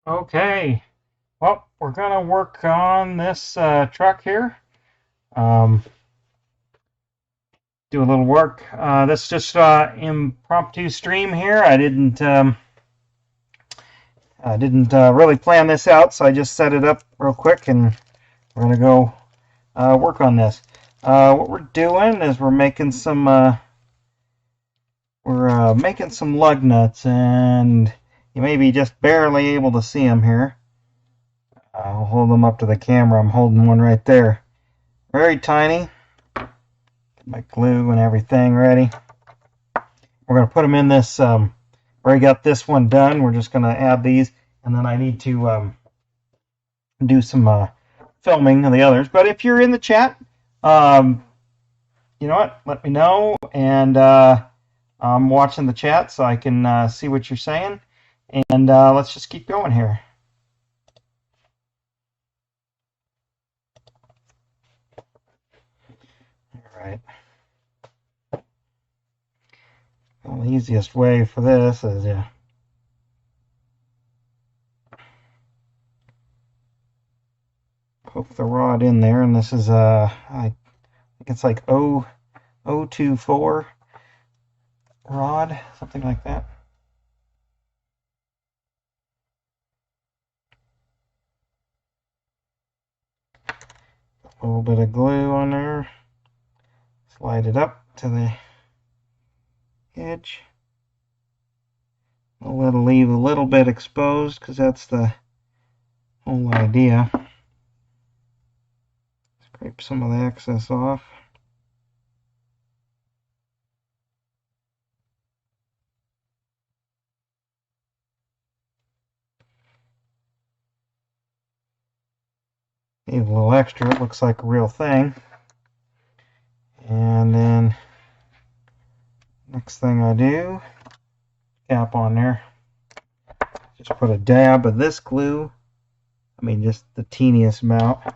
Okay, well, we're gonna work on this truck here. Um, do a little work. This is just impromptu stream here. I didn't really plan this out, so I just set it up real quick, and we're gonna go work on this. What we're doing is we're making some lug nuts, and you may be just barely able to see them here. I'll hold them up to the camera. I'm holding one right there. Very tiny. Get my glue and everything ready. We're going to put them in this. Already got this one done. We're just going to add these, and then I need to do some filming of the others. But if you're in the chat, um, you know what? Let me know, and I'm watching the chat so I can see what you're saying. And let's just keep going here. All right. Well, the easiest way for this is poke the rod in there, and this is I think it's like 024 rod, something like that. A little bit of glue on there. Slide it up to the edge. We'll let it leave a little bit exposed because that's the whole idea. Scrape some of the excess off. Need a little extra. It looks like a real thing. And then next thing I do, cap on there. Just put a dab of this glue. I mean, just the teeniest amount. It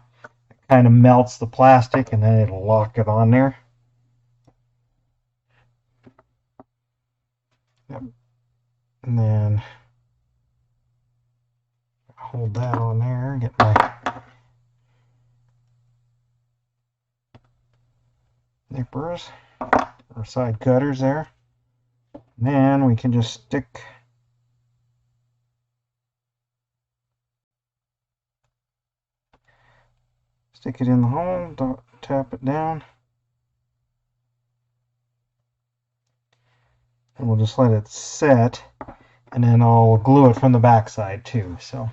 kind of melts the plastic, and then it'll lock it on there. Yep. And then hold that on there. Get my nippers or side cutters there. And then we can just stick it in the hole, tap it down, and we'll just let it set, and then I'll glue it from the backside too. So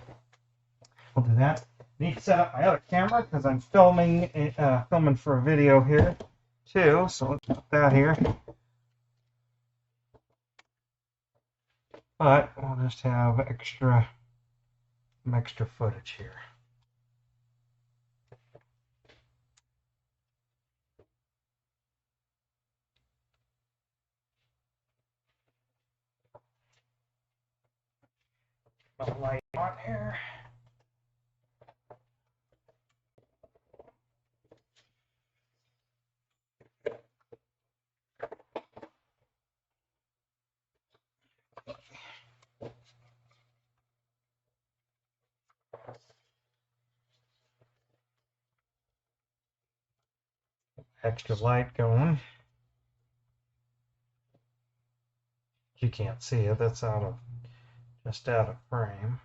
we'll do that. I need to set up my other camera because I'm filming for a video here too. So let's put that here. But we'll just have some extra footage here. Put the light on here. Extra light going. You can't see it. That's just out of frame.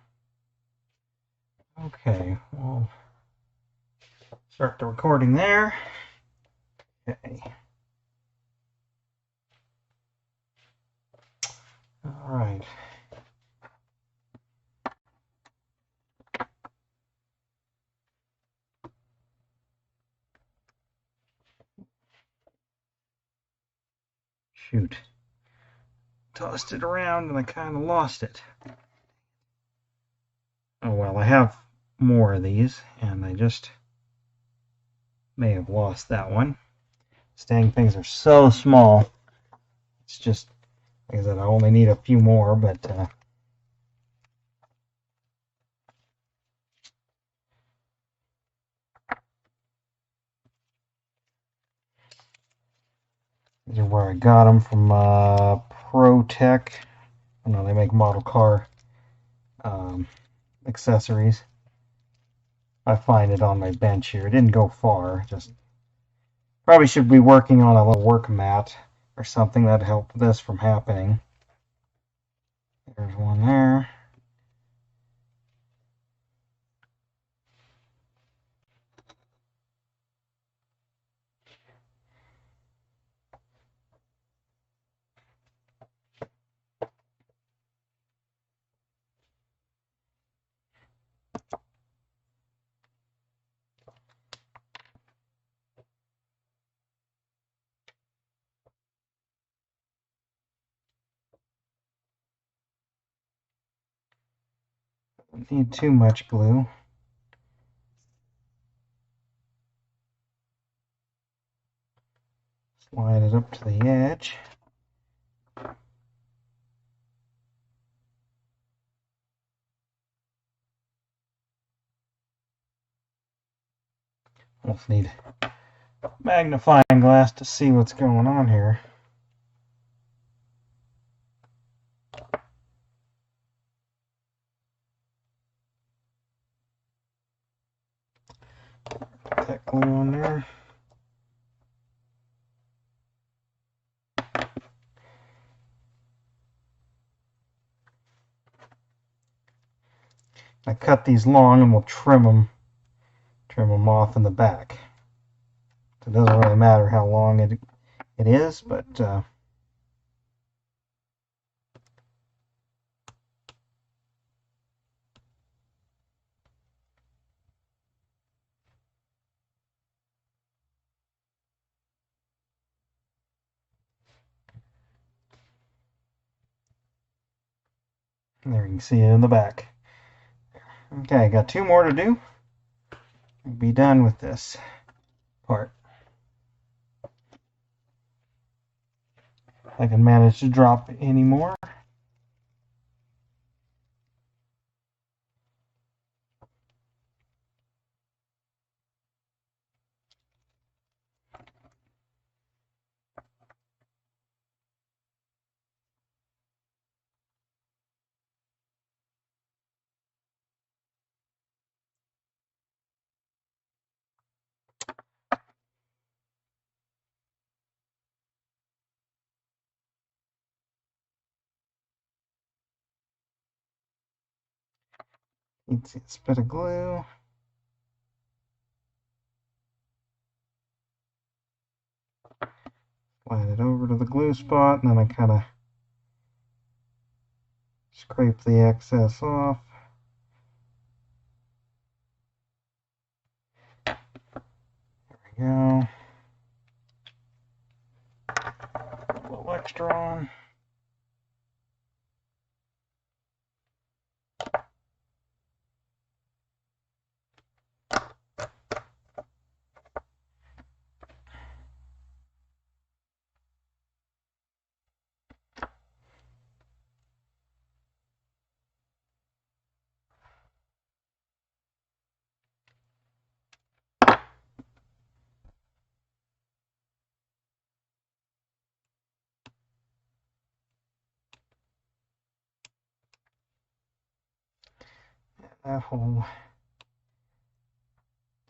Okay, we'll start the recording there. Okay. All right. Shoot. Tossed it around and I kind of lost it. Oh well, I have more of these and I just may have lost that one. These dang things are so small. It's just, like I said, I only need a few more, but these are where I got them from ProTech. I know they make model car accessories. I find it on my bench here. It didn't go far. Just probably should be working on a little work mat or something that'd help this from happening. There's one there. Don't need too much glue. Slide it up to the edge. Almost need a magnifying glass to see what's going on here. Put that glue on there. I cut these long and we'll trim them off in the back. So it doesn't really matter how long it is, but there you can see it in the back. Okay, got 2 more to do. I'll be done with this part. If I can manage to drop any more. It's a bit of glue. Slide it over to the glue spot, and then I kind of scrape the excess off. There we go. Put a little extra on. That hole.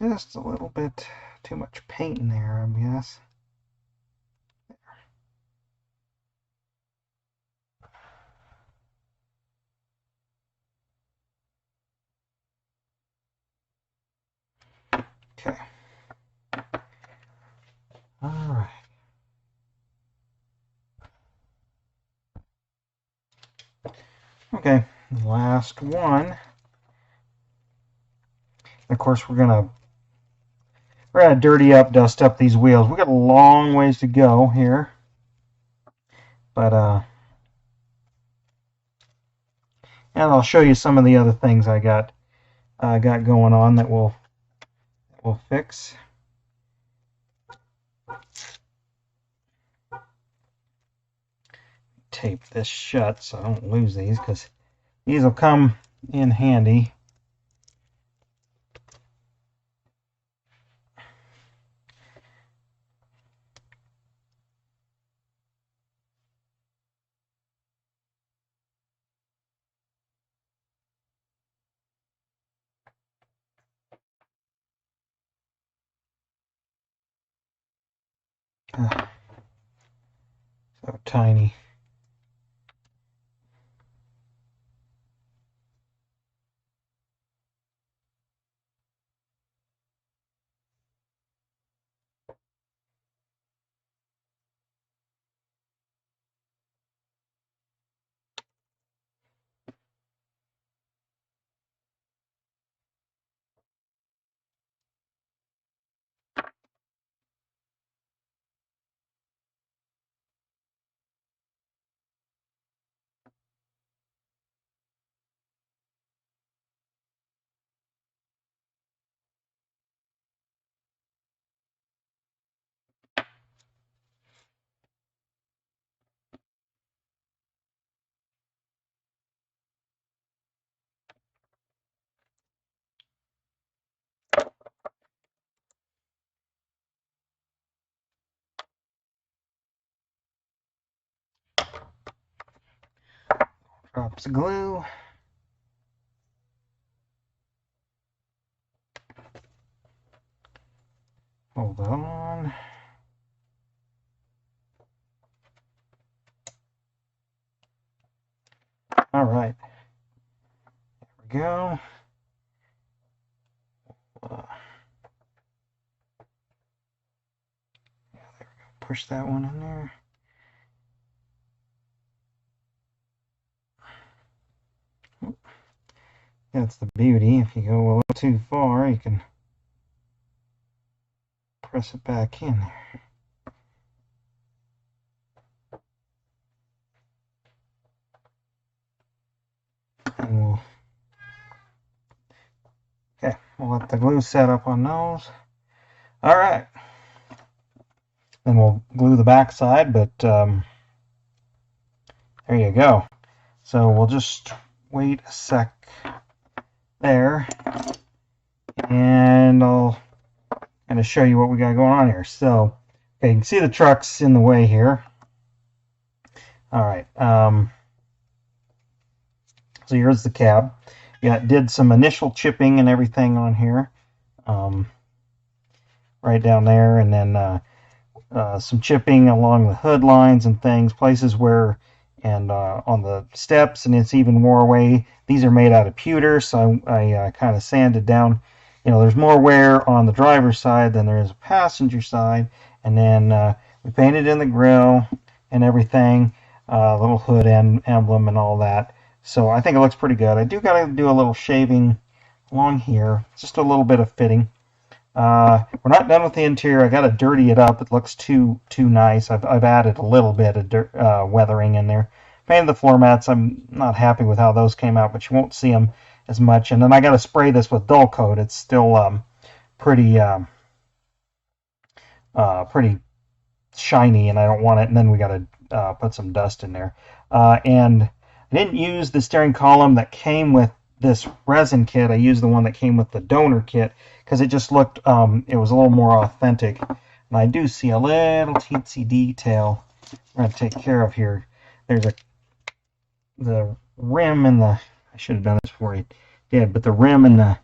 Just a little bit too much paint in there, I guess. Okay. All right. Okay, last one. Of course, we're gonna dirty up, dust up these wheels. We got a long ways to go here, but and I'll show you some of the other things I got going on that we'll fix. Tape this shut so I don't lose these, because these will come in handy. So tiny. Drops of glue. Hold on. All right. There we go. Push that one in there. That's the beauty. If you go a little too far, you can press it back in there. And we'll let the glue set up on those. All right. Then we'll glue the back side, but there you go. So we'll just wait a sec there, and I'll kind of show you what we got going on here. So, okay, you can see the truck's in the way here. All right. So here's the cab. Yeah, did some initial chipping and everything on here, right down there, and then some chipping along the hood lines and things, places where, and on the steps, and it's even wore away. These are made out of pewter, so I kind of sanded down. You know, there's more wear on the driver's side than there is a passenger side, and then we painted in the grill and everything, little hood emblem and all that. So I think it looks pretty good. I do got to do a little shaving along here, just a little bit of fitting. We're not done with the interior. I got to dirty it up. It looks too nice. I've added a little bit of weathering in there. Painted the floor mats. I'm not happy with how those came out, but you won't see them as much. And then I got to spray this with dull coat. It's still pretty pretty shiny, and I don't want it. And then we got to put some dust in there. And I didn't use the steering column that came with this resin kit. I used the one that came with the donor kit because it just looked, it was a little more authentic. And I do see a little teensy detail we're going to take care of here. There's the rim and the, I should have done this before I did, but the rim and the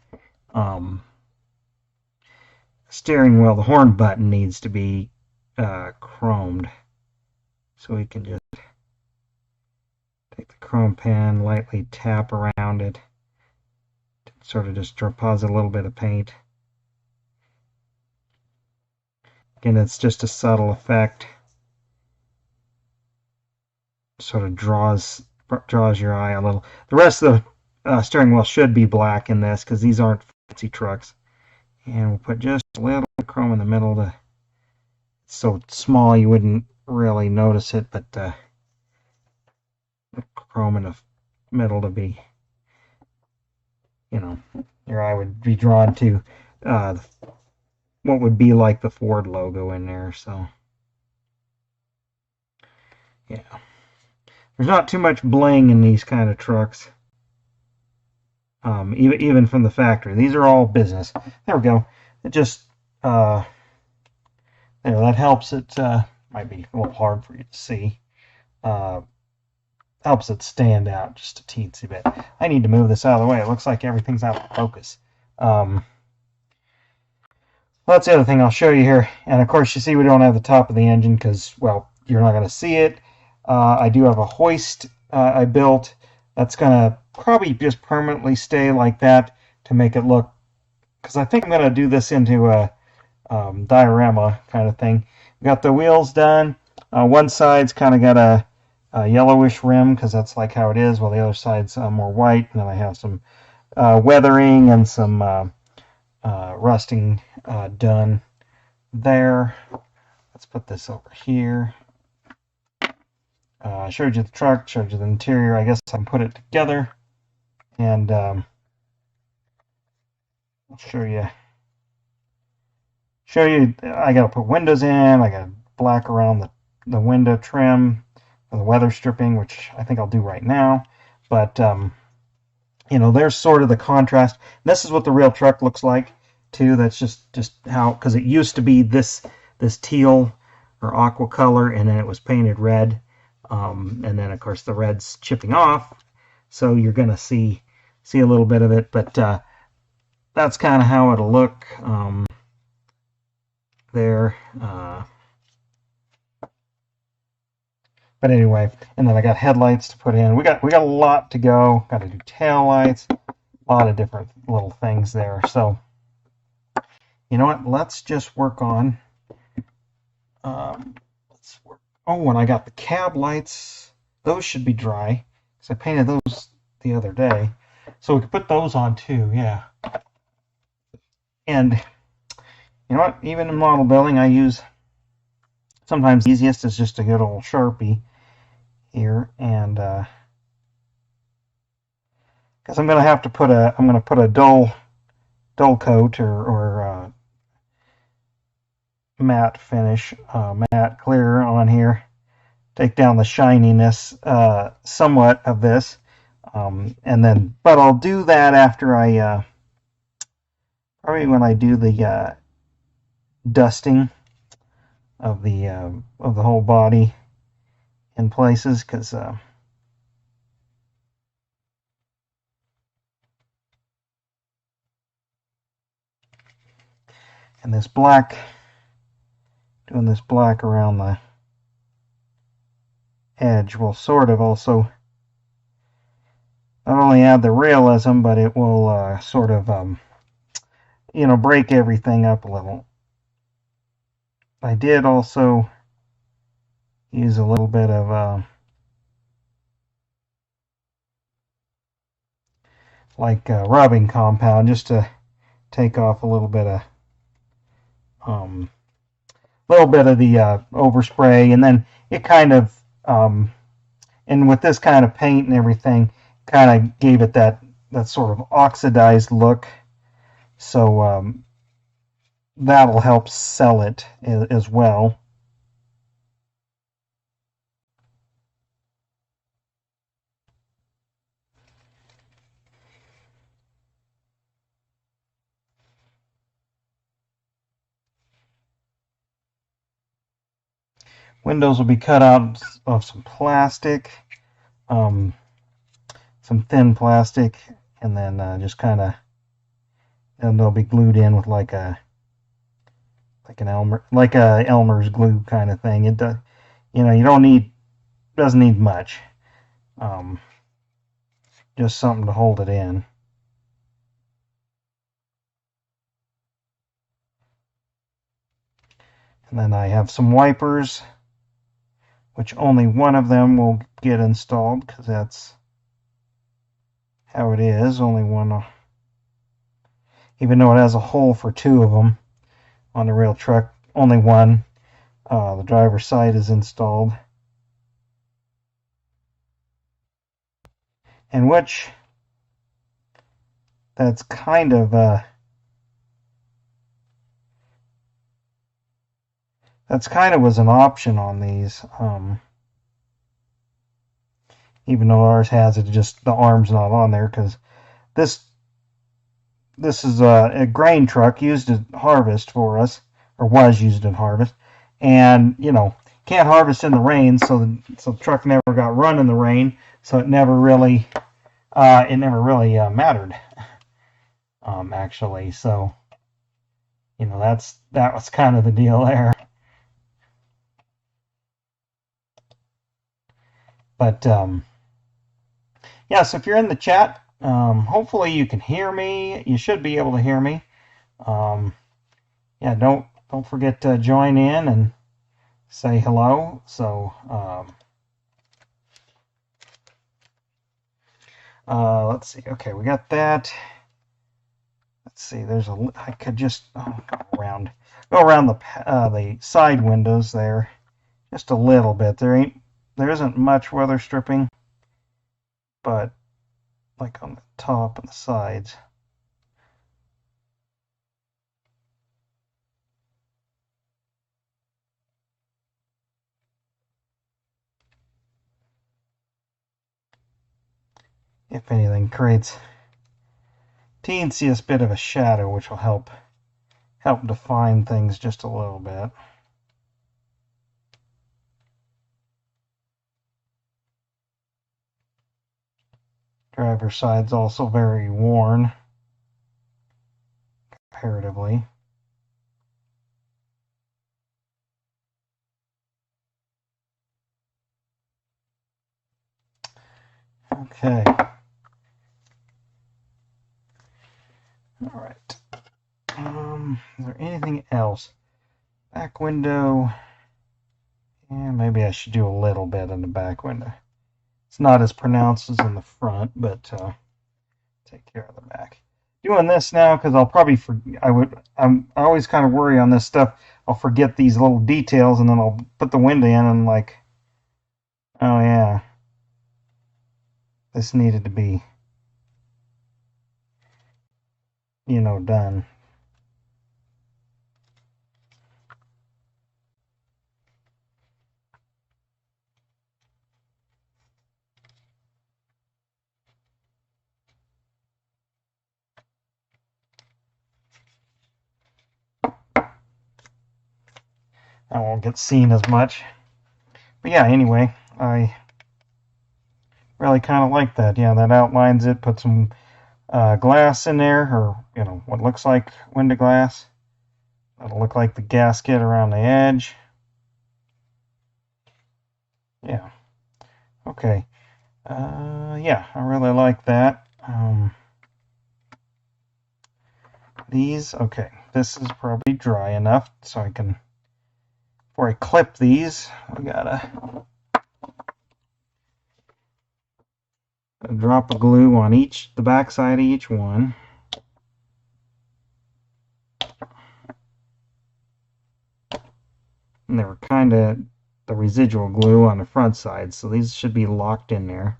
steering wheel, the horn button needs to be chromed. So we can just take the chrome pen, lightly tap around it, sort of just deposit a little bit of paint. Again, it's just a subtle effect. Sort of draws your eye a little. The rest of the steering wheel should be black in this because these aren't fancy trucks. And we'll put just a little chrome in the middle to, so small you wouldn't really notice it, but chrome in the middle to be, you know, your eye would be drawn to what would be like the Ford logo in there. So yeah, there's not too much bling in these kind of trucks, even from the factory. These are all business. There we go. It just there, that helps. It might be a little hard for you to see. Helps it stand out just a teensy bit. I need to move this out of the way. It looks like everything's out of focus. that's the other thing I'll show you here. And of course, you see we don't have the top of the engine because, well, you're not going to see it. I do have a hoist I built that's going to probably just permanently stay like that to make it look, because I think I'm going to do this into a diorama kind of thing. We got the wheels done. One side's kind of got a yellowish rim because that's like how it is, while the other side's more white. And then I have some weathering and some rusting done there. Let's put this over here. I showed you the truck, showed you the interior. I guess I can put it together, and I'll show you. I got to put windows in. I got black around the window trim, the weather stripping, which I think I'll do right now. But you know, there's sort of the contrast. This is what the real truck looks like too. That's just how, because it used to be this teal or aqua color, and then it was painted red. And then of course the red's chipping off, so you're gonna see a little bit of it, but that's kind of how it'll look there. But anyway, and then I got headlights to put in. We got a lot to go. Got to do tail lights, a lot of different little things there. So you know what? Let's just work on. Oh, and I got the cab lights. Those should be dry because I painted those the other day. So we could put those on too, yeah. And you know what? Even in model building, I use, sometimes the easiest is just a good old Sharpie here, and because I'm gonna have to put a dull coat or matte finish, matte clear on here, take down the shininess somewhat of this, and then, but I'll do that after I probably when I do the dusting of the whole body in places, because and this black, doing this black around the edge will sort of also not only add the realism, but it will sort of you know, break everything up a little. I did also use a little bit of like rubbing compound just to take off a little bit of the overspray, and then it kind of and with this kind of paint and everything, kind of gave it that sort of oxidized look. So that'll help sell it as well. Windows will be cut out of some plastic, some thin plastic, and then just kind of, and they'll be glued in with like a Elmer's glue kind of thing. It does, you know, doesn't need much, just something to hold it in. And then I have some wipers, which only one of them will get installed because that's how it is. Only one, even though it has a hole for two of them on the real truck, only one. The driver's side is installed, and which that's kind of was an option on these, even though ours has it, just the arm's not on there, because this is a grain truck used at harvest for us, or was used at harvest, and you know, can't harvest in the rain, so the truck never got run in the rain, so it never really mattered, actually. So you know, that was kind of the deal there. But yeah, so if you're in the chat, hopefully you can hear me. You should be able to hear me. Yeah, don't forget to join in and say hello. So let's see. Okay, we got that. Let's see. I could just go around the side windows there just a little bit. There isn't much weather stripping, but like on the top and the sides. If anything, creates teeniest bit of a shadow, which will help define things just a little bit. Driver's side's also very worn comparatively. Okay. All right. Is there anything else? Back window. Yeah, maybe I should do a little bit in the back window. It's not as pronounced as in the front, but take care of the back. Doing this now because I'll probably I always kind of worry on this stuff. I'll forget these little details, and then I'll put the window in and like, oh yeah, this needed to be, you know, done. I won't get seen as much. But yeah, anyway, I really kind of like that. Yeah, that outlines it. Put some glass in there, or you know, what looks like window glass. That'll look like the gasket around the edge. Yeah. Okay. Yeah, I really like that. Okay, this is probably dry enough, so I can, before I clip these, I gotta a drop of glue on the back side of each one. And they were kind of the residual glue on the front side, so these should be locked in there.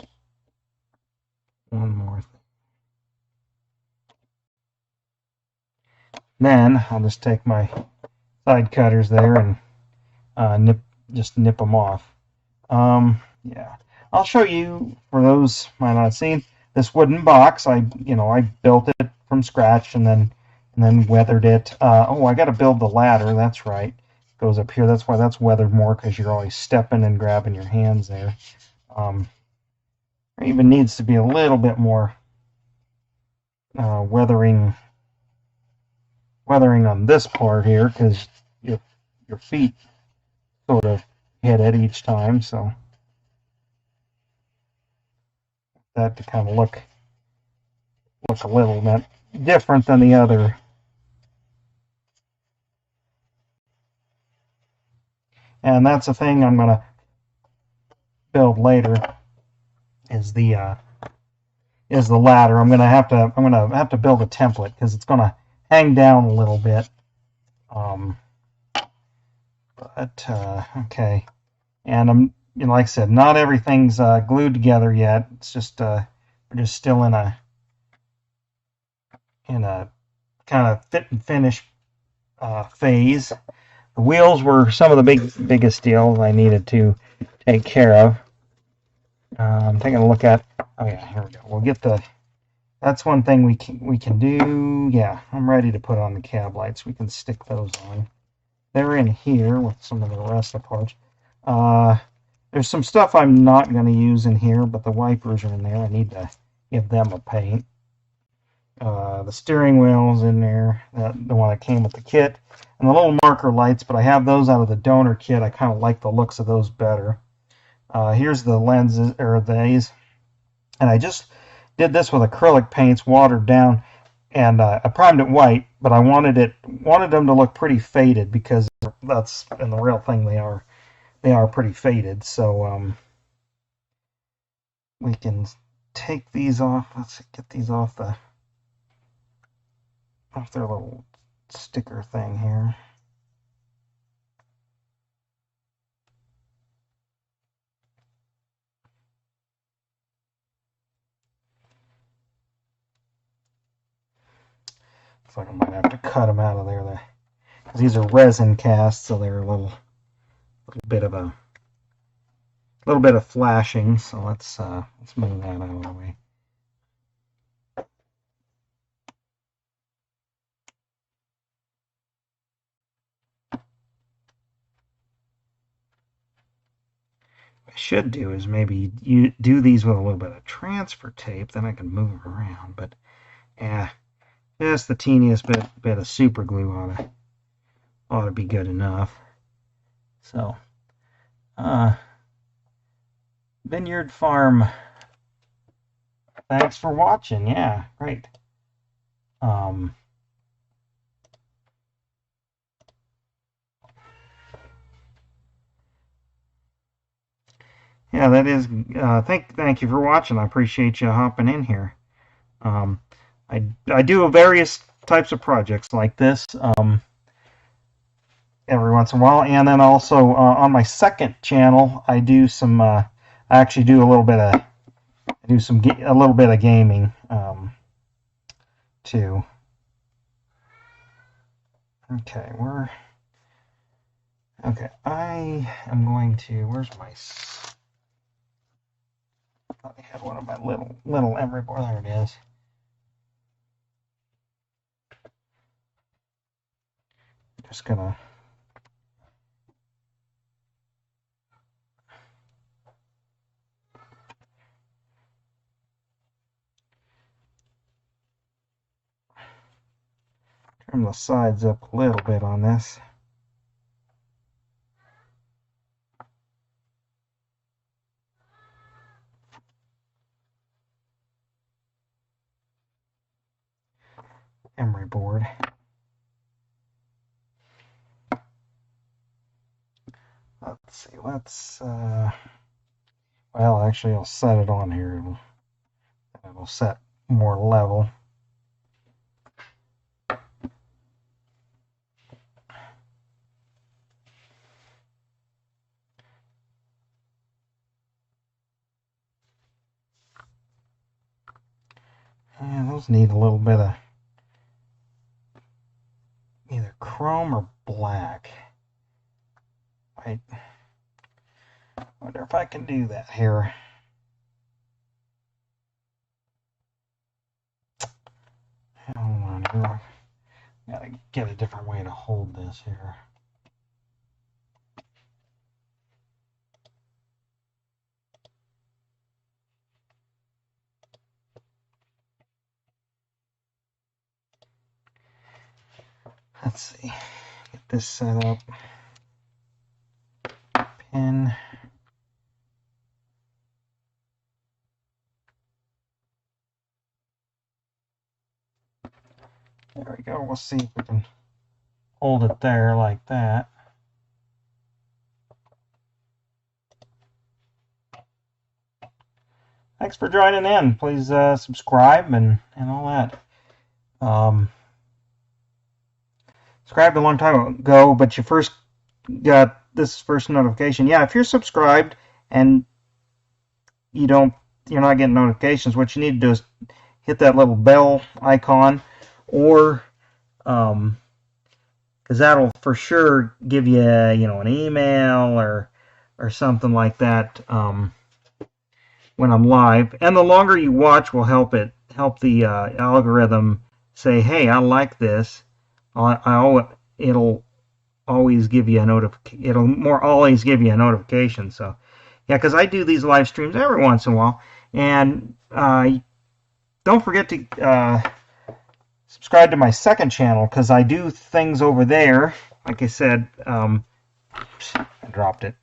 One more thing. Then I'll just take my side cutters there and nip them off. Yeah, I'll show you, for those might not have seen, this wooden box. I built it from scratch and then weathered it. Oh, I got to build the ladder. That's right. It goes up here. That's why that's weathered more, because you're always stepping and grabbing your hands there. There even needs to be a little bit more weathering on this part here, because your feet sort of hit it each time, so that to kind of look a little bit different than the other. And that's a thing I'm gonna build later, is the ladder. I'm gonna have to build a template, because it's gonna hang down a little bit. Okay, and like I said, not everything's glued together yet. It's just we're just still in a kind of fit and finish phase. The wheels were some of the biggest deals I needed to take care of. I'm taking a look at. Oh yeah, here we go. We'll get the. That's one thing we can do. Yeah, I'm ready to put on the cab lights. We can stick those on. They're in here with some of the rest of the parts. There's some stuff I'm not going to use in here, but the wipers are in there. I need to give them a paint. The steering wheel's in there, the one that came with the kit, and the little marker lights, but I have those out of the donor kit. I kind of like the looks of those better. Here's the lenses, or these, and I just did this with acrylic paints, watered down, and I primed it white, but I wanted them to look pretty faded, because that's, in the real thing, they are pretty faded. So we can take these off. Let's get these off their little sticker thing here. Looks like I might have to cut them out of there. Because these are resin casts, so they're a little bit of flashing. So let's move that out of the way. What I should do is maybe you do these with a little bit of transfer tape, then I can move them around. But yeah, just the teeniest bit of super glue ought to be good enough. So Vineyard Farm, thanks for watching. Yeah, great. Yeah, that is. Thank you for watching. I appreciate you hopping in here. I do various types of projects like this every once in a while, and then also on my second channel, I do some. I actually do a little bit of gaming too. Okay, I am going to. Where's my? I had one of my little emery board. There it is. Just gonna trim the sides up a little bit on this. Emery board. Let's see, well, actually I'll set it on here. It'll set more level. And those need a little bit of either chrome or black. I wonder if I can do that here. Hold on here. Gotta get a different way to hold this here. Let's see. Get this set up. Pin. There we go. We'll see if we can hold it there like that. Thanks for joining in. Please subscribe and all that. Subscribed a long time ago, but you first got this first notification. Yeah, if you're subscribed and you're not getting notifications, what you need to do is hit that little bell icon, or because that'll for sure give you an email or something like that when I'm live. And the longer you watch will help the algorithm say, hey, I like this. It'll always give you a always give you a notification. So yeah, because I do these live streams every once in a while, and don't forget to subscribe to my second channel, because I do things over there. Like I said, I dropped it.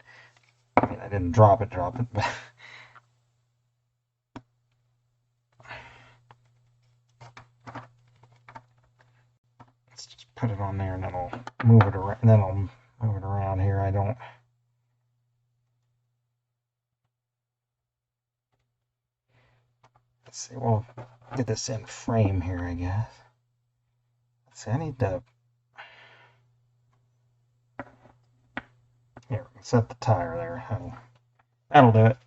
I mean, I didn't drop it, but let's just put it on there, and then I'll move it around. And then I'll move it around here. I don't. Let's see. We'll get this in frame here, I guess. Let's see. I need to. Here, set the tire there. That'll do it.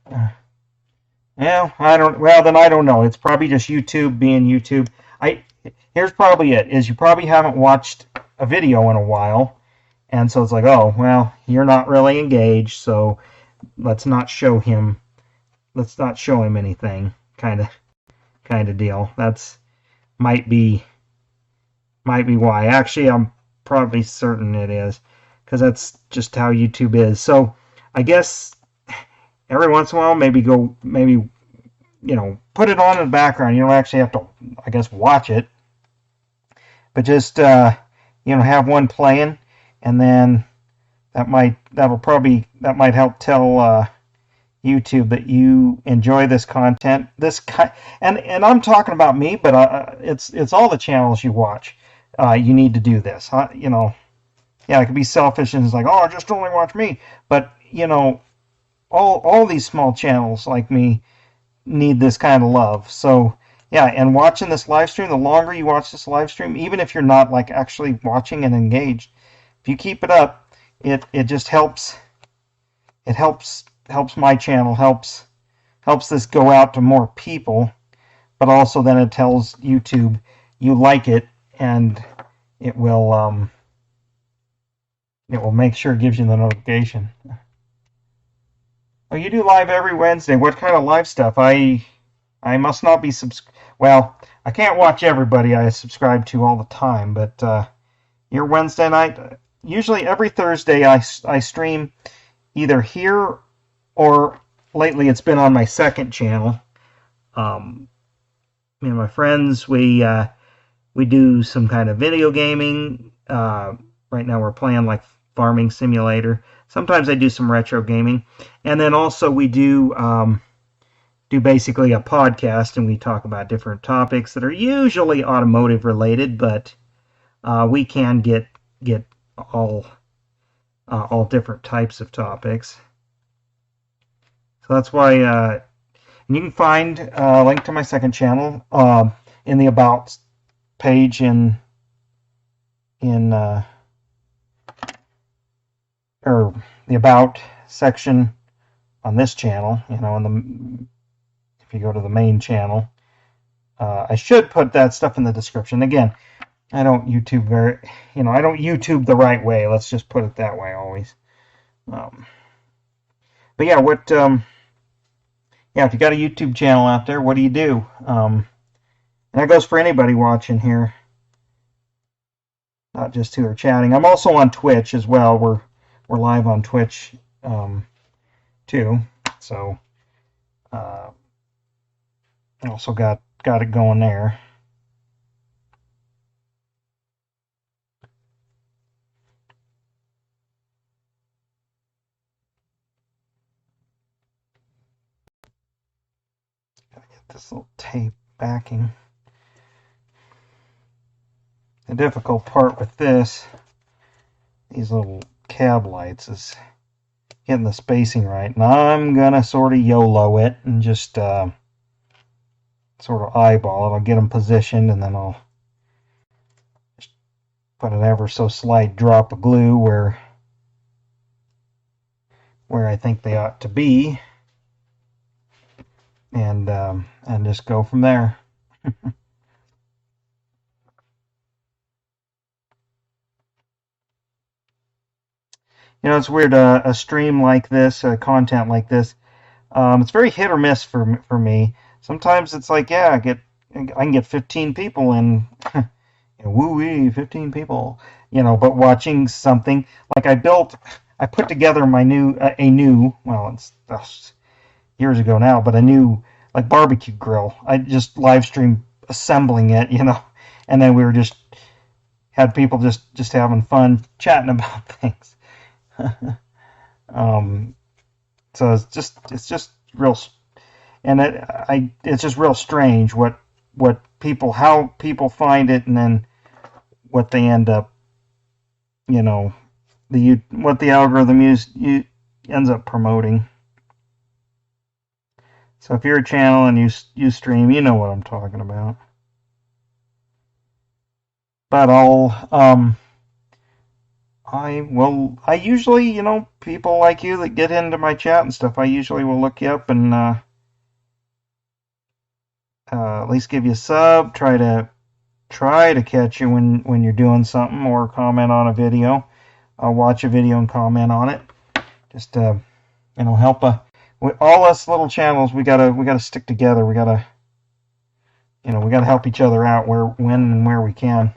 Yeah, I don't. Well, then I don't know. It's probably just YouTube being YouTube. Here's probably it. Is you probably haven't watched a video in a while, and so it's like, oh, well, you're not really engaged, so let's not show him. Let's not show him anything. Kind of deal. That's might be why. Actually, I'm probably certain it is, because that's just how YouTube is. So I guess every once in a while, maybe put it on in the background. You don't actually have to, I guess, watch it, but just have one playing, and then that might help tell YouTube that you enjoy this content. And I'm talking about me, but it's all the channels you watch. You need to do this. Yeah, it could be selfish and it's like, oh, just only watch me. But all these small channels like me need this kind of love. So yeah, and watching this live stream, the longer you watch this live stream, even if you're not like actually watching and engaged, if you keep it up, it just helps. It helps my channel, helps this go out to more people, but also then it tells YouTube you like it, and it will make sure it gives you the notification. Oh, you do live every Wednesday. What kind of live stuff? I must not be well, I can't watch everybody I subscribe to all the time, but your Wednesday night, usually every Thursday I stream either here, or lately it's been on my second channel. Me and my friends, we do some kind of video gaming. Right now we're playing like Farming Simulator. Sometimes I do some retro gaming, and then also we do basically a podcast, and we talk about different topics that are usually automotive related, but we can get all different types of topics. So that's why, and you can find a link to my second channel in the About page or the About section on this channel. If you go to the main channel, I should put that stuff in the description. Again, I don't YouTube I don't YouTube the right way. Let's just put it that way always. But yeah, if you got a YouTube channel out there, what do you do? And that goes for anybody watching here, not just who are chatting. I'm also on Twitch as well. We're live on Twitch too. So also got it going there. Gotta get this little tape backing. The difficult part with these little cab lights, is getting the spacing right. And I'm gonna sort of YOLO it and just sort of eyeball it. I'll get them positioned, and then I'll just put an ever so slight drop of glue where I think they ought to be, and just go from there. It's weird. A stream like this, content like this, it's very hit or miss for me. Sometimes it's like, yeah, I can get 15 people in, woo-wee, 15 people, But watching something like I put together my it's years ago now, but a new like barbecue grill. I just live stream assembling it, and and then we were just had people just having fun chatting about things. So it's just real, and it's just real strange what people, how people find it, and then what they end up, what the algorithm ends up promoting. So if you're a channel and you stream, you know what I'm talking about. But I usually, people like you that get into my chat and stuff, I usually will look you up and at least give you a sub, try to catch you when you're doing something, or comment on a video. I'll watch a video and comment on it. Just help all us little channels. We gotta stick together. We gotta help each other out when and where we can.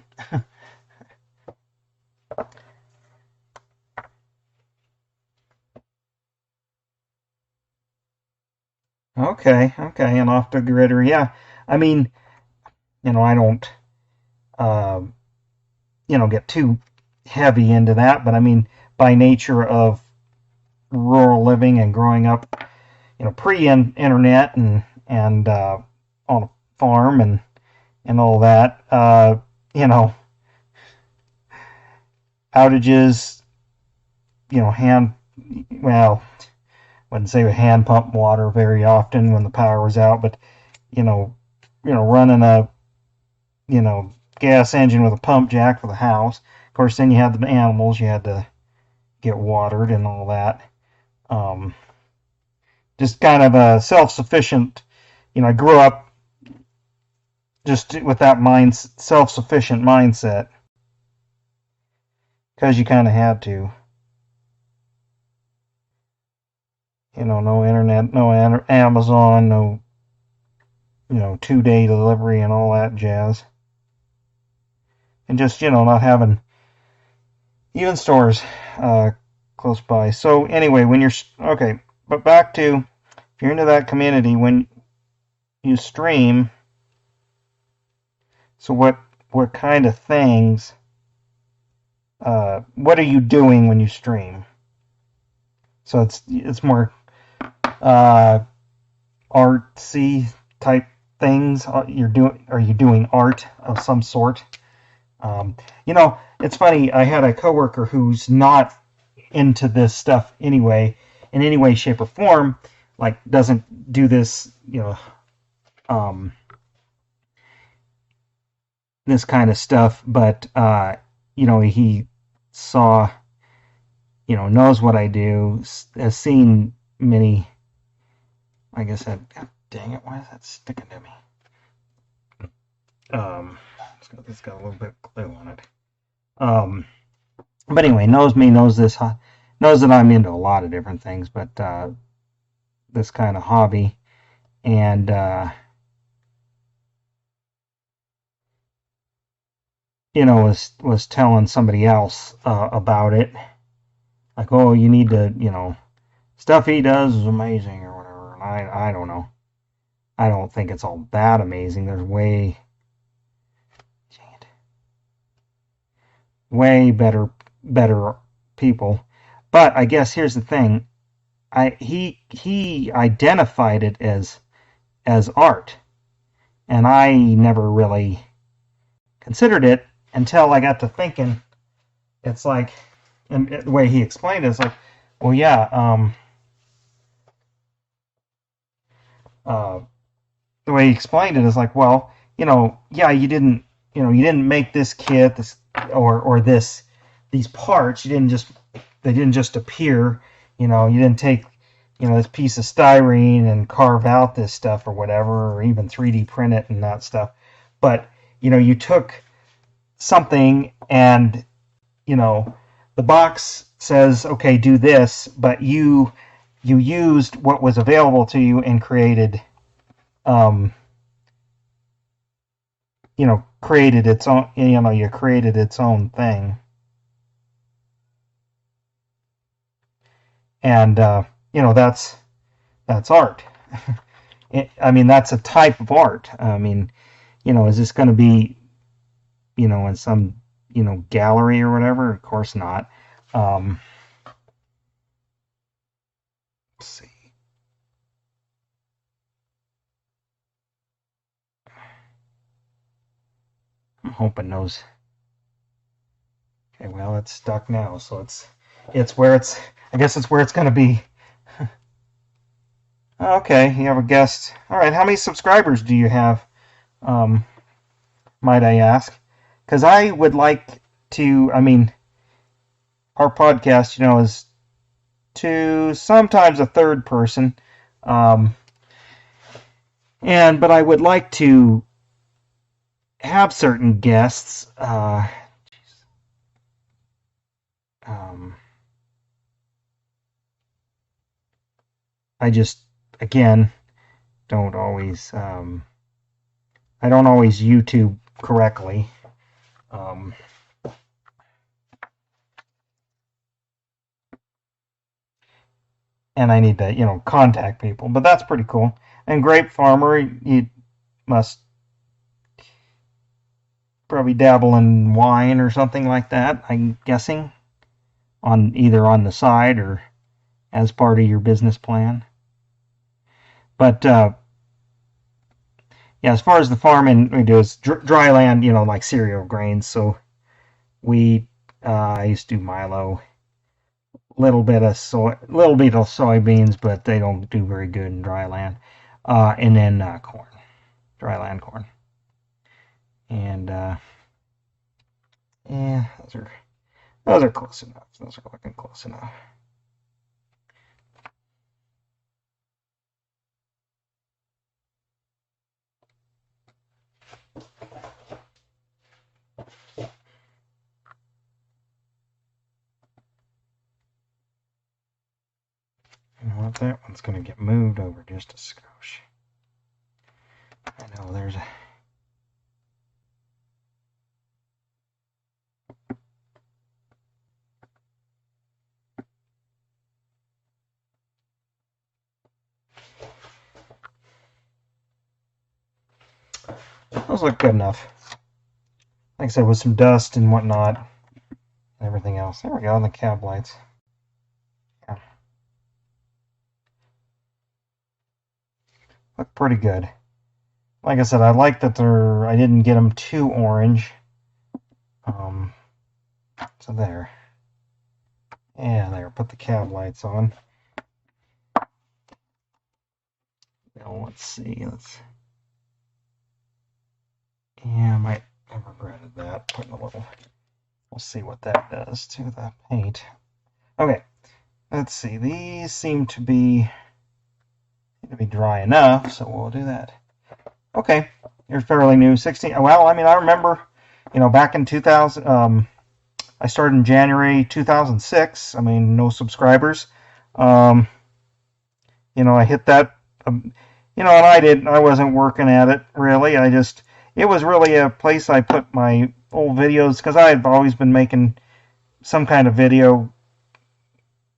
Okay, and off to the gritter. Yeah, I mean, I don't, get too heavy into that, but I mean, by nature of rural living and growing up, pre-internet and on a farm and all that, outages, wouldn't say hand pump water very often when the power was out, but running a gas engine with a pump jack for the house. Of course, then you had the animals you had to get watered and all that. Just kind of a self-sufficient. I grew up just with that self-sufficient mindset, because you kind of had to. No internet, no Amazon, no 2-day delivery and all that jazz, and just not having even stores close by. So anyway, when you're okay, but back to, if you're into that community, when you stream, so what kind of things, what are you doing when you stream? So it's more artsy type things. Are you doing art of some sort? It's funny, I had a coworker who's not into this stuff anyway, in any way, shape, or form, like doesn't do this, this kind of stuff, but he saw, knows what I do, has seen many. Like I said, God dang it, why is that sticking to me? It's got a little bit of glue on it. But anyway, knows me, knows this, knows that I'm into a lot of different things, but this kind of hobby, and was telling somebody else about it, like, oh, you need to, stuff he does is amazing or whatever. And I don't know. I don't think it's all that amazing. There's way better people. But I guess here's the thing. He identified it as art, and I never really considered it until I got to thinking. It's like, and the way he explained it, it's like, well, yeah, the way he explained it is like, well, yeah, you didn't make this kit, or these parts. They didn't just appear. You didn't take, this piece of styrene and carve out this stuff or whatever, or even 3D print it and that stuff. But, you took something and, the box says, okay, do this, but you used what was available to you and created created its own, you created its own thing. And, that's art. I mean, that's a type of art. I mean, is this going to be, in some, gallery or whatever. Of course not. Let's see. I'm hoping those. Okay, well, it's stuck now, so it's where it's. I guess it's where it's going to be. Okay, you have a guest. All right, how many subscribers do you have? Um, might I ask? Because I would like to. I mean, our podcast, is to sometimes a third person, but I would like to have certain guests. I just, again, don't always. I don't always YouTube correctly. And I need to, contact people. But that's pretty cool. And Grape Farmer, you must probably dabble in wine or something like that, I'm guessing, either on the side or as part of your business plan. But yeah, as far as the farming we do is dry land, like cereal grains. So wheat, I used to do milo, little bit of soybeans, but they don't do very good in dry land. And then corn, dry land corn. And yeah, those are close enough. Those are looking close enough. You know what? That one's going to get moved over just a skosh. I know there's a. Those look good enough. Like I said, with some dust and whatnot, and everything else. There we go, and the cab lights. Yeah. Look pretty good. Like I said, I like that I didn't get them too orange. So there. Yeah, there. Put the cab lights on. Now let's see. Yeah, I might have regretted that. Putting a little. We'll see what that does to the paint. Okay. Let's see. These seem to be dry enough, so we'll do that. Okay. You're fairly new. 16. Well, I mean, I remember, back in 2000. I started in January 2006. I mean, no subscribers. I hit that. And I wasn't working at it really. It was really a place I put my old videos because I had always been making some kind of video,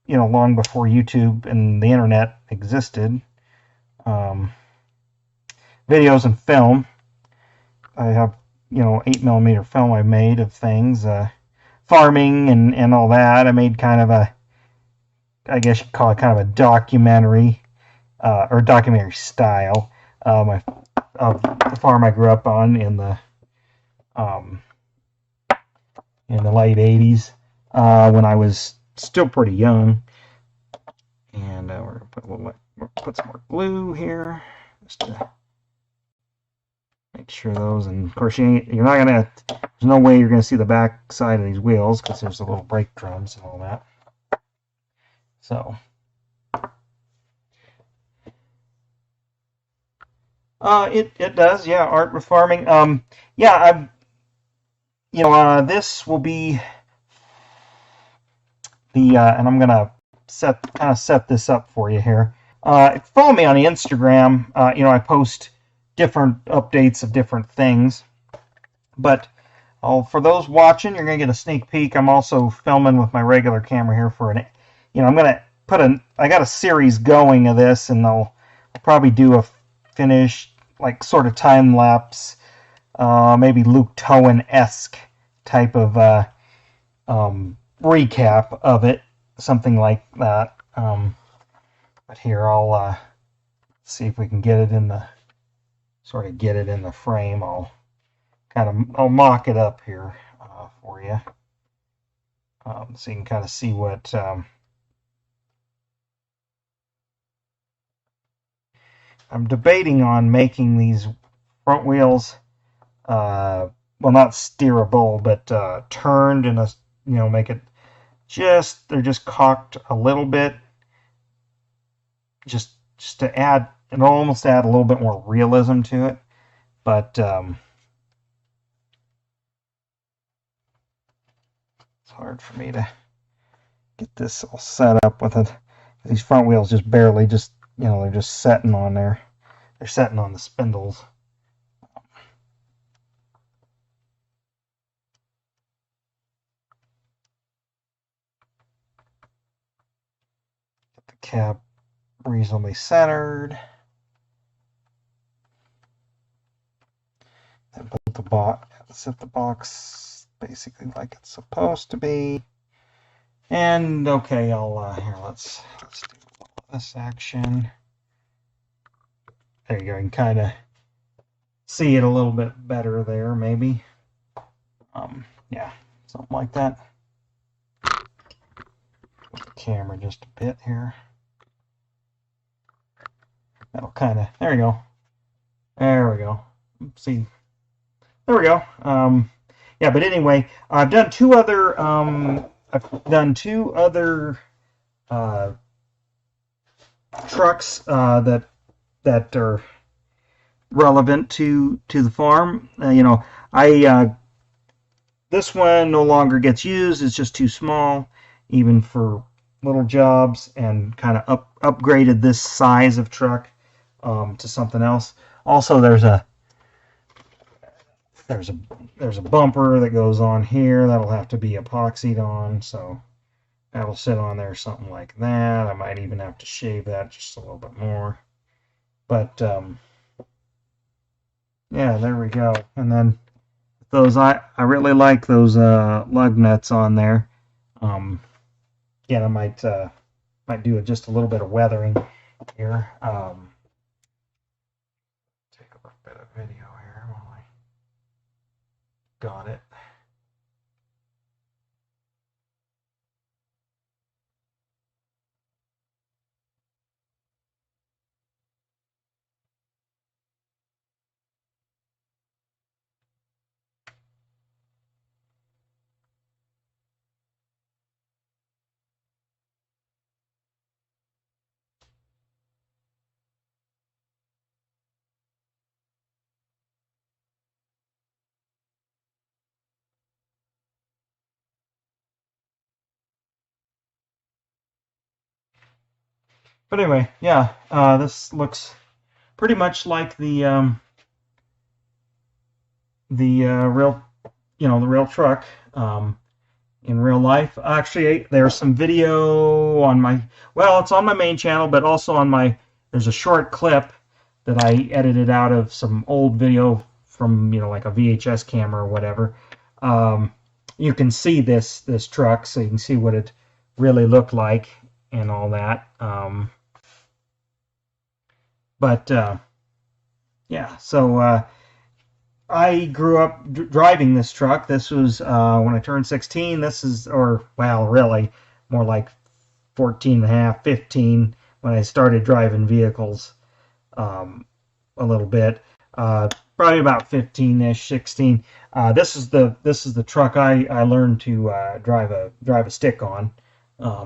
long before YouTube and the internet existed. Videos and film. I have, 8mm film I made of things. Farming and all that. I made kind of I guess you'd call it kind of a documentary, or documentary style, of the farm I grew up on in the late 80s, when I was still pretty young. And we're gonna put some more glue here just to make sure those. And of course, you're not gonna. There's no way you're gonna see the back side of these wheels because there's the little brake drums and all that. So, it does, yeah. Art with farming. Yeah, this will be the, and I'm gonna set this up for you here. Follow me on the Instagram. I post different updates of different things. But for those watching, you're going to get a sneak peek. I'm also filming with my regular camera here I'm going to I got a series going of this, and I'll probably do a finished, like, sort of time lapse maybe Luke Towan-esque type of recap of it, something like that. But here I'll see if we can get it in the frame. I'll mock it up here for you, so you can kind of see what. I'm debating on making these front wheels, well, not steerable, but turned in a, make it they're just cocked a little bit, just to add, and almost add a little bit more realism to it. But it's hard for me to get this all set up with it. These front wheels just barely, they're just setting on there. They're setting on the spindles. Get the cab reasonably centered. Then put the box, set the box basically like it's supposed to be. And okay, I'll here. Let's do this action. There you go. You can kind of see it a little bit better there, maybe. Yeah, something like that. Put the camera just a bit here. That'll kind of. There we go. There we go. See. There we go. Yeah, but anyway, I've done two other trucks that are relevant to the farm. This one no longer gets used. It's just too small, even for little jobs, and kind of upgraded this size of truck to something else. Also, there's a bumper that goes on here that'll have to be epoxied on, so that'll sit on there, something like that. I might even have to shave that just a little bit more. But yeah, there we go. And then those, I really like those lug nuts on there. Again, I might do just a little bit of weathering here. Take a bit of video here while I got it. But anyway, yeah, this looks pretty much like the real, the real truck in real life. Actually, there's some video on it's on my main channel, but also on there's a short clip that I edited out of some old video from, like a VHS camera or whatever. You can see this truck, so you can see what it really looked like and all that. Yeah, so I grew up driving this truck. This was when I turned 16. This is, really, more like 14 and a half, 15, when I started driving vehicles a little bit. Probably about 15-ish, 16. This is the truck I learned to drive a stick on,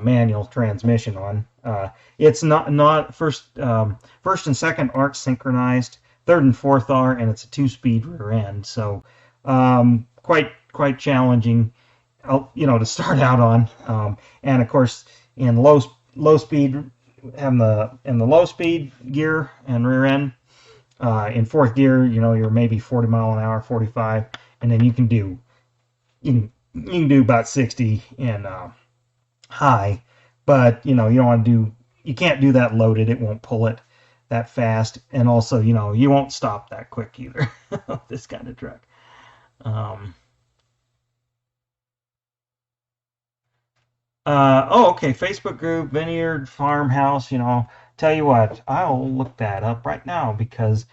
manual transmission on. It's not first and second aren't synchronized. Third and fourth are, and it's a 2-speed rear end, so quite challenging, to start out on. And of course, in low speed, having in the low speed gear and rear end. In fourth gear, you're maybe 40 mile an hour, 45, and then you can do about 60 in high, but you don't want to you can't do that loaded. It won't pull it. that fast, and also, you know, you won't stop that quick either. This kind of truck. Um, oh, okay. Facebook group, Vineyard Farmhouse. You know, tell you what, I'll look that up right now because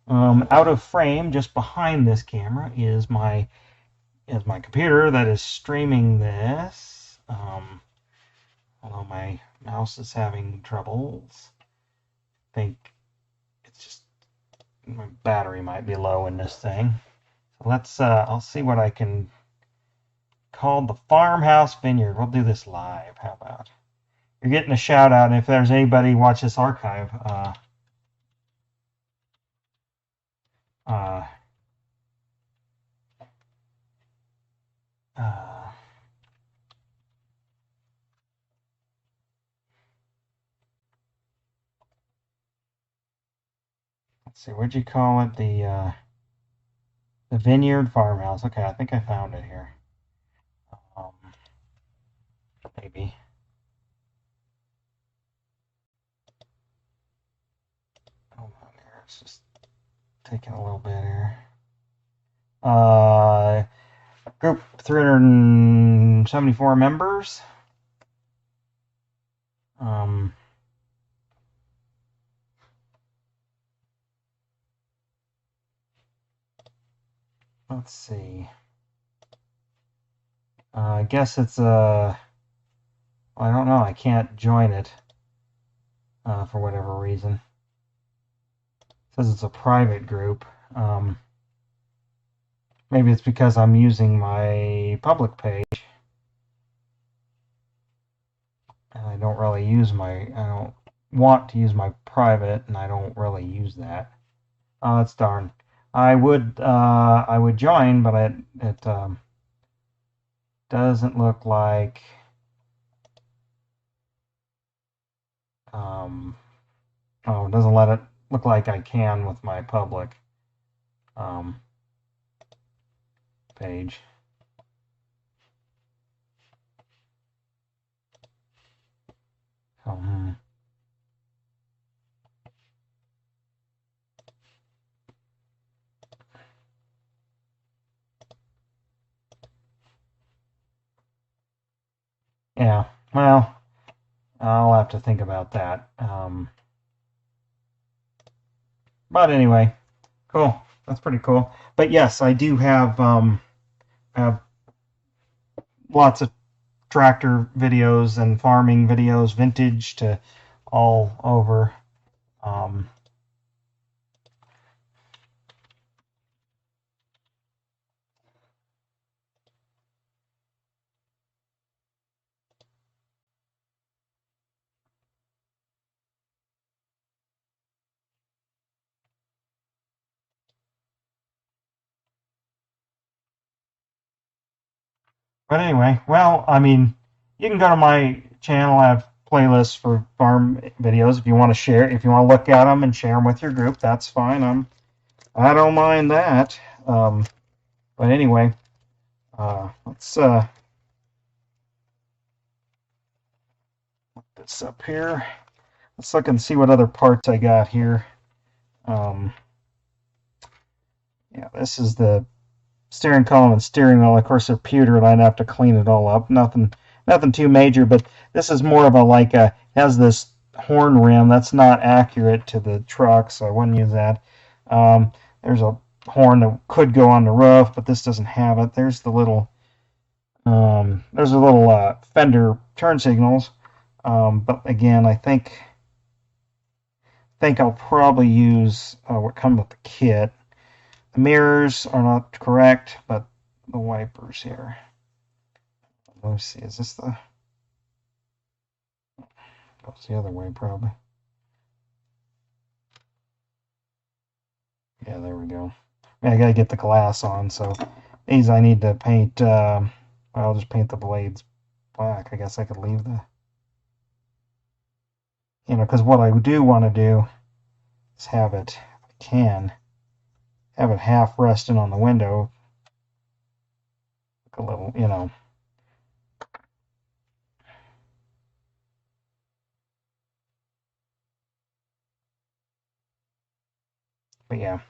out of frame, just behind this camera, is my computer that is streaming this. Although my mouse is having troubles, I think it's just my battery might be low in this thing. So let's. I'll see what I can call the Farmhouse Vineyard. We'll do this live. How about? You're getting a shout out. And if there's anybody watch this archive, uh, uh, let's see. What'd you call it? The Vineyard Farmhouse. Okay, I think I found it here. Um, maybe. Hold on here. It's just taking a little bit here. Group 374 members. Um, let's see. I guess it's I don't know. I can't join it for whatever reason. It says it's a private group. Maybe it's because I'm using my public page. And I don't really use I don't want to use my private, and I don't really use that. Oh, that's darn. I would join, but it doesn't look like it doesn't let it look like I can with my public page. So, yeah, well, I'll have to think about that. But anyway, cool. That's pretty cool. But yes, I do have lots of tractor videos and farming videos, vintage to all over. But anyway, well, I mean, you can go to my channel. I have playlists for farm videos if you want to share. If you want to look at them and share them with your group, that's fine. I don't mind that. But anyway, let's look this up here. Let's look and see what other parts I got here. Yeah, this is the steering column and steering wheel. Of course, they're pewter, and I'd have to clean it all up. Nothing too major, but this is more of a has this horn rim that's not accurate to the truck, so I wouldn't use that. There's a horn that could go on the roof, but this doesn't have it. There's the little fender turn signals, but again, I think I'll probably use what comes with the kit. The mirrors are not correct, but the wipers here. Let me see, is this goes the other way probably. Yeah, there we go. I gotta get the glass on, so these I need to paint, I'll just paint the blades black. I guess I could leave because what I do want to do is have it, if I can, have it half resting on the window. A little, But yeah,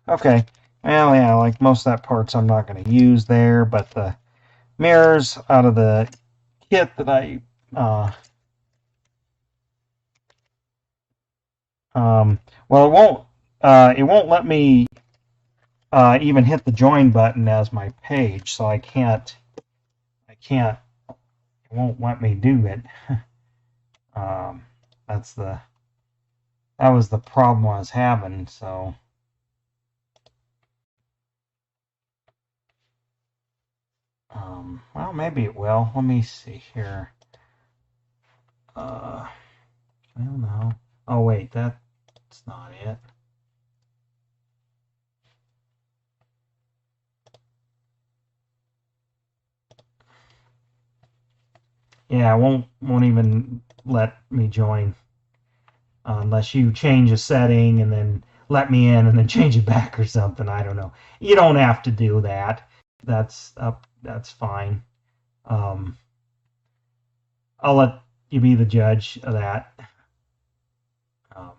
okay. Well, yeah, like most of that parts I'm not going to use there, but the mirrors out of the kit that I well, it won't let me even hit the join button as my page, so I can't, it won't let me do it. um, that's the that was the problem I was having. So well, maybe it will. Let me see here. I don't know. Oh wait, that's not it. Yeah, it won't even let me join unless you change a setting and then let me in and then change it back or something. I don't know. You don't have to do that. That's up. That's fine. Um, I'll let you be the judge of that. Um,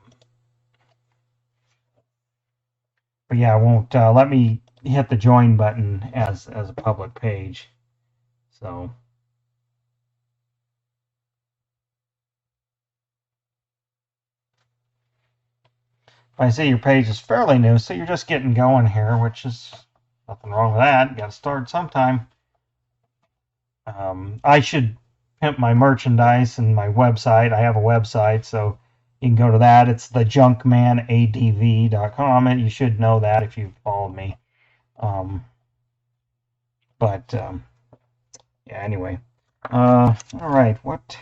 but yeah, it won't let me hit the join button as a public page. So I see your page is fairly new, so you're just getting going here, which is nothing wrong with that. You got to start sometime. I should pimp my merchandise and my website. I have a website, so you can go to that. It's thejunkmanadv.com, and you should know that if you've followed me. But yeah, anyway. All right, what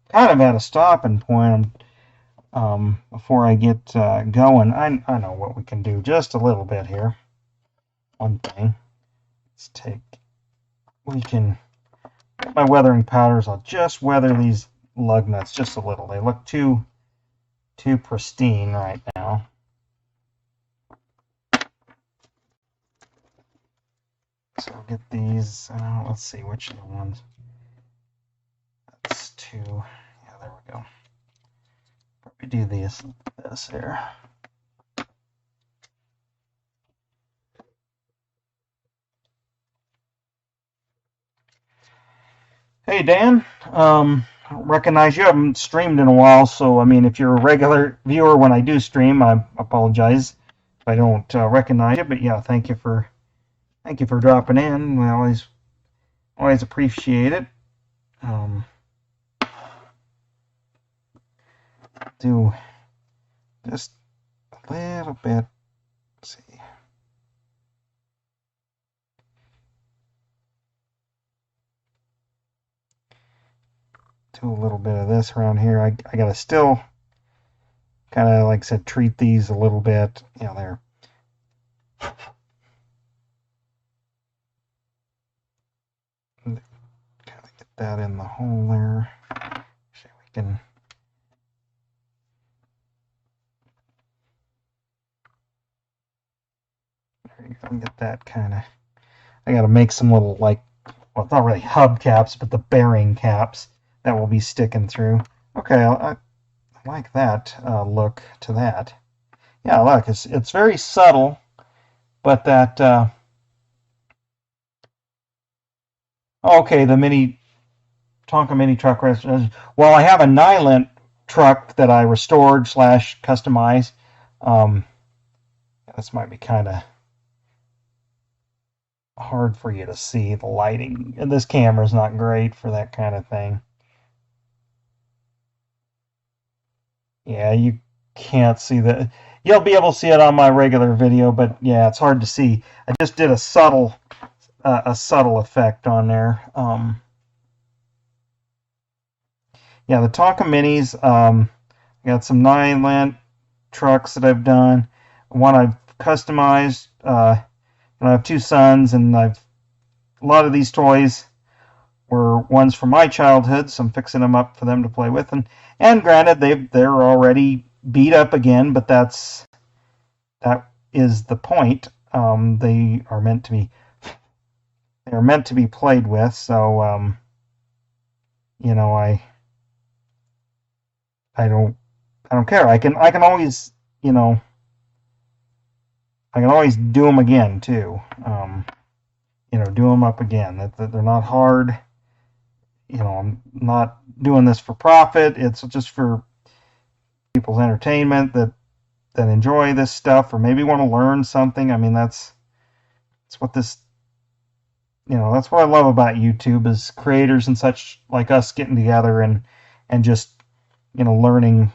kind of at a stopping point before I get going. I know what we can do just a little bit here. One thing. We can get my weathering powders. I'll just weather these lug nuts just a little. They look too pristine right now. So I'll get these. Let's see which are the ones. That's two. Yeah, there we go. We do this here. Hey Dan, recognize you haven't streamed in a while, so I mean, if you're a regular viewer when I do stream, I apologize if I don't recognize you. But yeah, thank you for dropping in. We always appreciate it. Do just a little bit. Let's see. Do a little bit of this around here. I gotta still kind of, like I said, treat these a little bit. Yeah, there. Kind of get that in the hole there. See, we can. There you go. Get that kind of. I gotta make some little, like, well, it's not really hubcaps, but the bearing caps that will be sticking through. Okay, I like that look to that. Yeah, look, it's very subtle, but that. Okay, the Tonka mini truck restoration. Well, I have a Nylint truck that I restored / customized. This might be kind of hard for you to see. The lighting, and this camera is not great for that kind of thing. Yeah, you can't see that. You'll be able to see it on my regular video, but yeah, it's hard to see. I just did a subtle effect on there. Yeah, the Tonka Minis. I got some Nylint trucks that I've done. One I've customized. I have two sons, and a lot of these toys were ones from my childhood, so I'm fixing them up for them to play with. And granted, they're already beat up again, but that is the point. They are meant to be played with. So you know, I don't care. I can always you know, I can always do them again too. Do them up again. That they're not hard. I'm not doing this for profit. It's just for people's entertainment that enjoy this stuff or maybe want to learn something. I mean, that's what this, that's what I love about YouTube is creators and such like us getting together and just, learning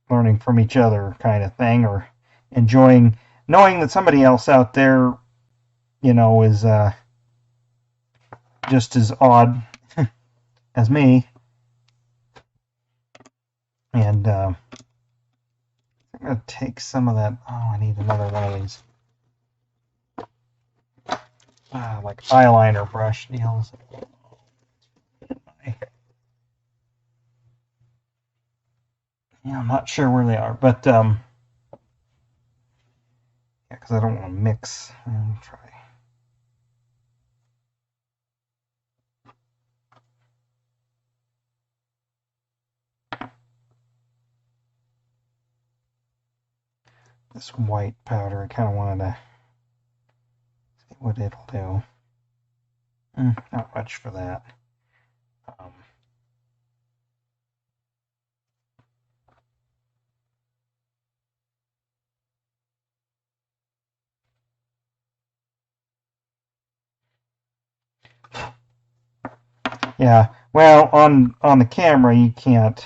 from each other kind of thing, or enjoying knowing that somebody else out there, is just as odd as me. And I'm going to take some of that. Oh, I need another one of these like eyeliner brush deals. Yeah, I'm not sure where they are, but yeah, because I don't want to mix. I'll try. This white powder, I kind of wanted to see what it'll do. Not much for that. Yeah, well, on the camera you can't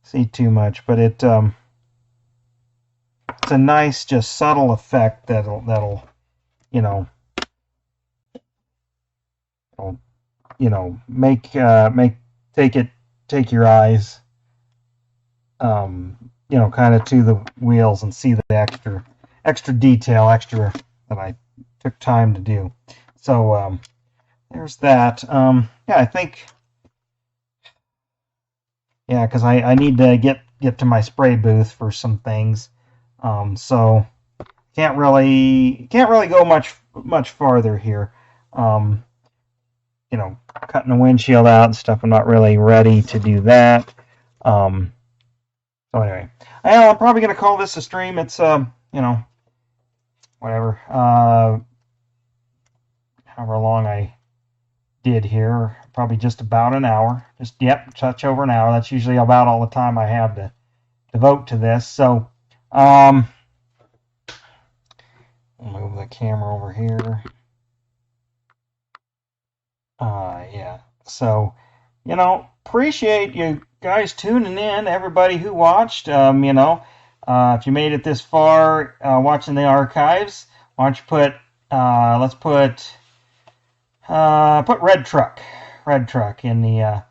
see too much, but it's a nice, just subtle effect that'll make take your eyes kind of to the wheels and see the extra detail that I took time to do. So there's that. Yeah, I think because I need to get to my spray booth for some things. So can't really go much farther here. Cutting the windshield out and stuff. I'm not really ready to do that. So anyway, I'm probably gonna call this a stream. It's whatever. However long I did here, probably just about an hour. Just touch over an hour. That's usually about all the time I have to devote to this. So I'll move the camera over here. Yeah. So, appreciate you guys tuning in. Everybody who watched. If you made it this far, watching the archives, why don't you put let's put red truck in the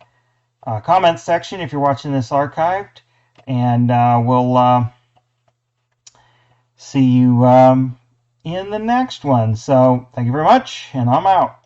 comments section if you're watching this archived, and we'll see you in the next one. So thank you very much, and I'm out.